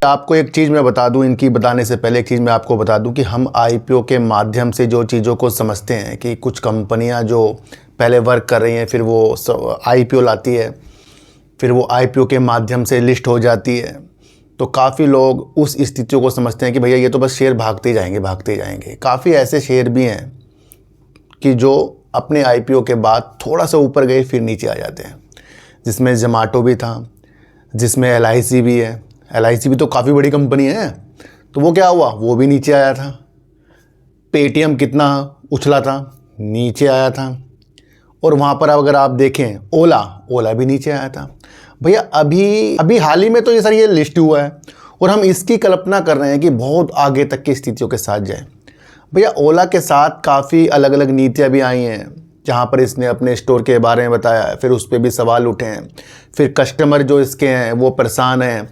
आपको एक चीज़ मैं बता दूं, इनकी बताने से पहले एक चीज़ मैं आपको बता दूं कि हम आईपीओ के माध्यम से जो चीज़ों को समझते हैं कि कुछ कंपनियां जो पहले वर्क कर रही हैं, फिर वो आईपीओ लाती है, फिर वो आईपीओ के माध्यम से लिस्ट हो जाती है, तो काफ़ी लोग उस स्थितियों को समझते हैं कि भैया ये तो बस शेयर भागते ही जाएंगे भागते ही जाएंगे। काफ़ी ऐसे शेयर भी हैं कि जो अपने आईपीओ के बाद थोड़ा सा ऊपर गए फिर नीचे आ जाते हैं, जिसमें जोमेटो भी था, जिसमें एलआईसी भी है। एलआईसी भी तो काफ़ी बड़ी कंपनी है, तो वो क्या हुआ, वो भी नीचे आया था। पेटीएम कितना उछला था, नीचे आया था। और वहाँ पर अगर आप देखें ओला भी नीचे आया था। भैया अभी हाल ही में तो ये लिस्ट हुआ है और हम इसकी कल्पना कर रहे हैं कि बहुत आगे तक की स्थितियों के साथ जाए। भैया ओला के साथ काफ़ी अलग अलग नीतियाँ भी आई हैं, जहाँ पर इसने अपने स्टोर के बारे में बताया है, फिर उस पर भी सवाल उठे हैं, फिर कस्टमर जो इसके हैं वो परेशान हैं,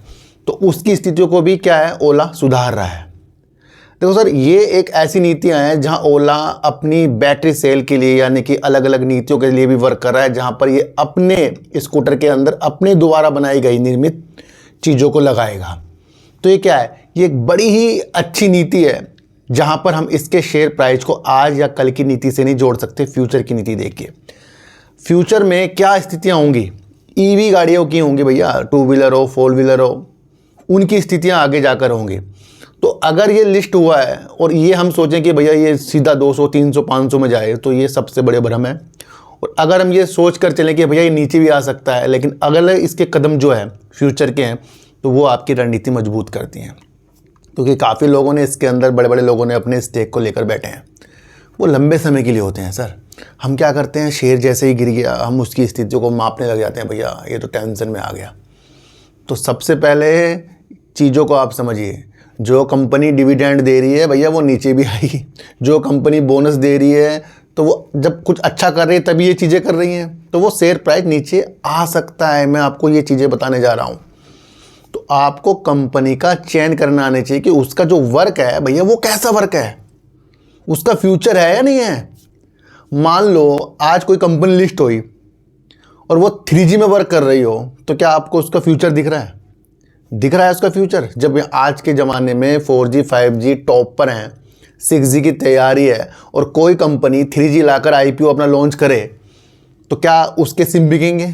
तो उसकी स्थितियों को भी क्या है, ओला सुधार रहा है। देखो सर, ये एक ऐसी नीतियाँ हैं जहाँ ओला अपनी बैटरी सेल के लिए यानी कि अलग अलग नीतियों के लिए भी वर्क कर रहा है, जहाँ पर ये अपने स्कूटर के अंदर अपने द्वारा बनाई गई निर्मित चीज़ों को लगाएगा। तो ये क्या है, ये एक बड़ी ही अच्छी नीति है, जहाँ पर हम इसके शेयर प्राइस को आज या कल की नीति से नहीं जोड़ सकते, फ्यूचर की नीति देखिए। फ्यूचर में क्या स्थितियाँ होंगी, ईवी गाड़ियों की होंगी भैया, 2 व्हीलर हो 4 व्हीलर हो, उनकी स्थितियाँ आगे जाकर होंगी। तो अगर ये लिस्ट हुआ है और ये हम सोचें कि भैया ये सीधा 200 300 500 में जाए, तो ये सबसे बड़े भ्रम है। और अगर हम ये सोच कर चलें कि भैया ये नीचे भी आ सकता है, लेकिन अगर इसके कदम जो है फ्यूचर के हैं, तो वो आपकी रणनीति मजबूत करती हैं। क्योंकि काफ़ी लोगों ने इसके अंदर, बड़े बड़े लोगों ने अपने स्टेक को लेकर बैठे हैं, वो लंबे समय के लिए होते हैं सर। हम क्या करते हैं, शेयर जैसे ही गिर गया हम उसकी स्थितियों को मापने लग जाते हैं, भैया ये तो टेंशन में आ गया। तो सबसे पहले चीज़ों को आप समझिए, जो कंपनी डिविडेंड दे रही है भैया वो नीचे भी आई, जो कंपनी बोनस दे रही है तो वो जब कुछ अच्छा कर रही है तभी ये चीज़ें कर रही हैं, तो वो शेयर प्राइस नीचे आ सकता है। मैं आपको ये चीज़ें बताने जा रहा हूँ। तो आपको कंपनी का चयन करना आना चाहिए कि उसका जो वर्क है भैया वो कैसा वर्क है, उसका फ्यूचर है या नहीं है। मान लो आज कोई कंपनी लिस्ट हुई और वो 3G में वर्क कर रही हो, तो क्या आपको उसका फ्यूचर दिख रहा है? दिख रहा है उसका फ्यूचर? जब आज के ज़माने में 4G 5G टॉप पर हैं, 6G की तैयारी है और कोई कंपनी 3G लाकर आईपीओ अपना लॉन्च करे, तो क्या उसके सिम बिकेंगे?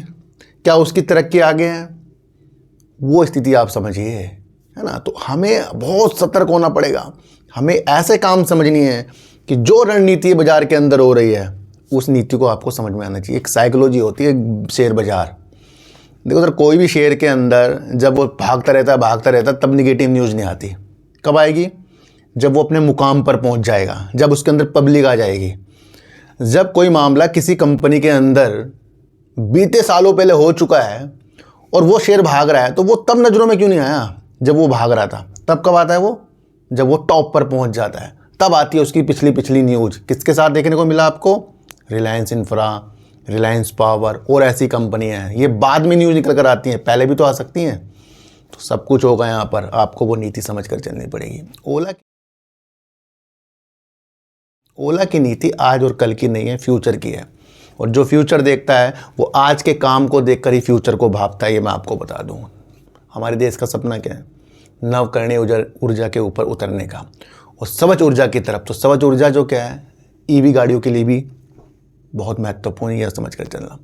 क्या उसकी तरक्की आगे है? वो स्थिति आप समझिए, है ना। तो हमें बहुत सतर्क होना पड़ेगा। हमें ऐसे काम समझनी है कि जो रणनीति बाजार के अंदर हो रही है उस नीति को आपको समझ में आना चाहिए। एक साइकोलॉजी होती है शेयर बाजार। देखो सर, कोई भी शेयर के अंदर जब वो भागता रहता तब निगेटिव न्यूज़ नहीं आती। कब आएगी? जब वो अपने मुकाम पर पहुंच जाएगा, जब उसके अंदर पब्लिक आ जाएगी। जब कोई मामला किसी कंपनी के अंदर बीते सालों पहले हो चुका है और वो शेयर भाग रहा है, तो वो तब नज़रों में क्यों नहीं आया जब वो भाग रहा था? तब कब आता है वो? जब वो टॉप पर पहुंच जाता है, तब आती है उसकी पिछली न्यूज़। किसके साथ देखने को मिला आपको? रिलायंस इंफ्रा, रिलायंस पावर और ऐसी कंपनियां हैं। ये बाद में न्यूज़ निकल कर आती हैं, पहले भी तो आ सकती हैं। तो सब कुछ होगा यहाँ पर, आपको वो नीति समझ कर चलनी पड़ेगी। ओला की नीति आज और कल की नहीं है, फ्यूचर की है। और जो फ्यूचर देखता है वो आज के काम को देखकर ही फ्यूचर को भापता है। ये मैं आपको बता दूँ। हमारे देश का सपना क्या है? नवकरणीय ऊर्जा के ऊपर उतरने का और स्वच्छ ऊर्जा की तरफ। तो स्वच्छ ऊर्जा जो क्या है, ईवी गाड़ियों के लिए भी बहुत महत्वपूर्ण है, समझ कर चलना।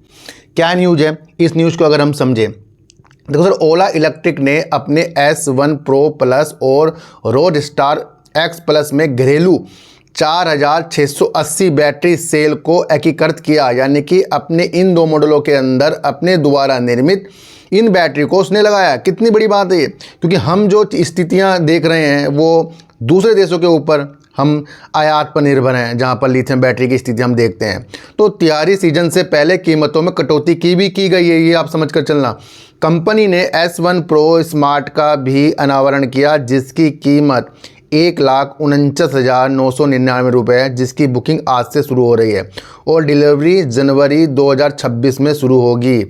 क्या न्यूज़ है, इस न्यूज़ को अगर हम समझें, देखो सर, ओला इलेक्ट्रिक ने अपने S1 Pro प्लस और रोडस्टार X प्लस में घरेलू 4680 बैटरी सेल को एकीकृत किया। यानी कि अपने इन दो मॉडलों के अंदर अपने द्वारा निर्मित इन बैटरी को उसने लगाया। कितनी बड़ी बात है ये, क्योंकि हम जो स्थितियां देख रहे हैं वो दूसरे देशों के ऊपर हम आयात पर निर्भर हैं, जहां पर लिथियम बैटरी की स्थिति हम देखते हैं। तो तैयारी सीजन से पहले कीमतों में कटौती की गई है, ये आप समझ कर चलना। कंपनी ने S1 Pro स्मार्ट का भी अनावरण किया, जिसकी कीमत 1,49,999 रुपये है, जिसकी बुकिंग आज से शुरू हो रही है और डिलीवरी जनवरी 2026 में शुरू होगी।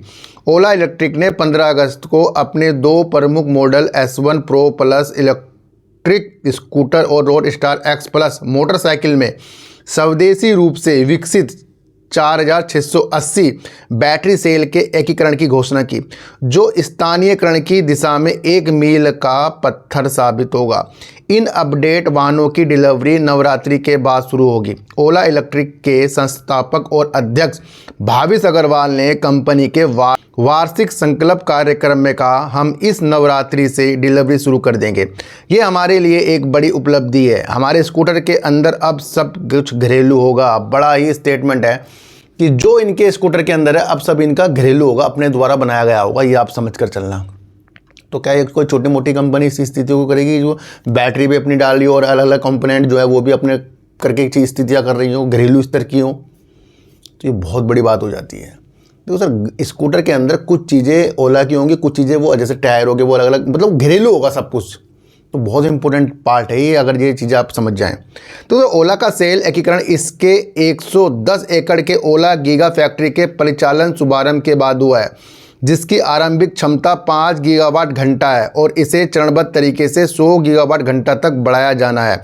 ओला इलेक्ट्रिक ने 15 अगस्त को अपने दो प्रमुख model S1 Pro plus electric scooter और रोडस्टार X प्लस मोटरसाइकिल में स्वदेशी रूप से विकसित 4,680 बैटरी सेल के एकीकरण की घोषणा की, जो स्थानीयकरण की दिशा में एक मील का पत्थर साबित होगा। इन अपडेट वाहनों की डिलीवरी नवरात्रि के बाद शुरू होगी। ओला इलेक्ट्रिक के संस्थापक और अध्यक्ष भाविश अग्रवाल ने कंपनी के वार्षिक संकल्प कार्यक्रम में कहा, हम इस नवरात्रि से डिलीवरी शुरू कर देंगे। ये हमारे लिए एक बड़ी उपलब्धि है। हमारे स्कूटर के अंदर अब सब कुछ घरेलू होगा। बड़ा ही स्टेटमेंट है कि जो इनके स्कूटर के अंदर है अब सब इनका घरेलू होगा, अपने द्वारा बनाया गया होगा। ये आप समझ कर चलना। तो क्या ये कोई छोटी मोटी कंपनी इस स्थितियों को करेगी जो बैटरी भी अपनी डाल रही हो और अलग अलग कंपोनेंट जो है वो भी अपने करके स्थितियाँ कर रही हो, घरेलू स्तर की हो, तो ये बहुत बड़ी बात हो जाती है। देखो सर, स्कूटर के अंदर कुछ चीज़ें ओला की होंगी, कुछ चीज़ें वो जैसे टायर हो गए वो अलग अलग, मतलब घरेलू होगा सब कुछ। तो बहुत इंपॉर्टेंट पार्ट है ये, अगर ये चीज़ें आप समझ जाएं तो ओला का सेल एकीकरण इसके 110 एकड़ के ओला गीगा फैक्ट्री के परिचालन शुभारंभ के बाद हुआ है, जिसकी आरंभिक क्षमता 5 गीगावाट घंटा है और इसे चरणबद्ध तरीके से 100 गीगावाट घंटा तक बढ़ाया जाना है।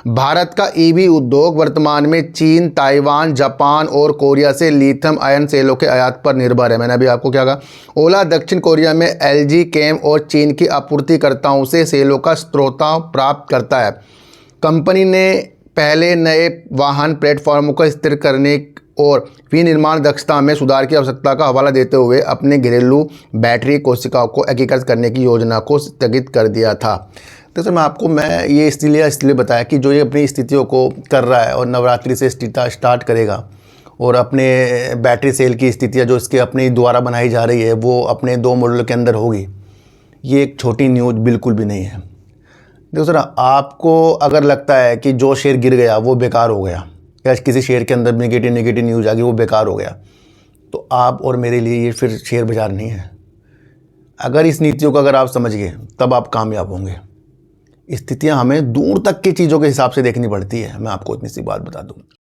भारत का ईवी उद्योग वर्तमान में चीन, ताइवान, जापान और कोरिया से लिथियम आयन सेलों के आयात पर निर्भर है। मैंने अभी आपको क्या कहा, ओला दक्षिण कोरिया में एलजी केम और चीन की आपूर्तिकर्ताओं से सेलों का स्रोत प्राप्त करता है। कंपनी ने पहले नए वाहन प्लेटफॉर्मों को स्थिर करने और विनिर्माण दक्षता में सुधार की आवश्यकता का हवाला देते हुए अपने घरेलू बैटरी कोशिकाओं को एकीकृत करने की योजना को स्थगित कर दिया था। तो सर मैं ये इसलिए बताया कि जो ये अपनी स्थितियों को कर रहा है और नवरात्रि से स्टार्ट करेगा और अपने बैटरी सेल की स्थितियाँ जो इसके अपने द्वारा बनाई जा रही है वो अपने 2 मॉडल के अंदर होगी, ये एक छोटी न्यूज़ बिल्कुल भी नहीं है। देखो सर, आपको अगर लगता है कि जो शेयर गिर गया वो बेकार हो गया या किसी शेयर के अंदर नेगेटिव न्यूज़ आ गई वो बेकार हो गया, तो आप और मेरे लिए ये फिर शेयर बाज़ार नहीं है। अगर इस नीतियों को अगर आप समझ गए तब आप कामयाब होंगे। स्थितियां हमें दूर तक की चीज़ों के हिसाब से देखनी पड़ती है। मैं आपको इतनी सी बात बता दूं।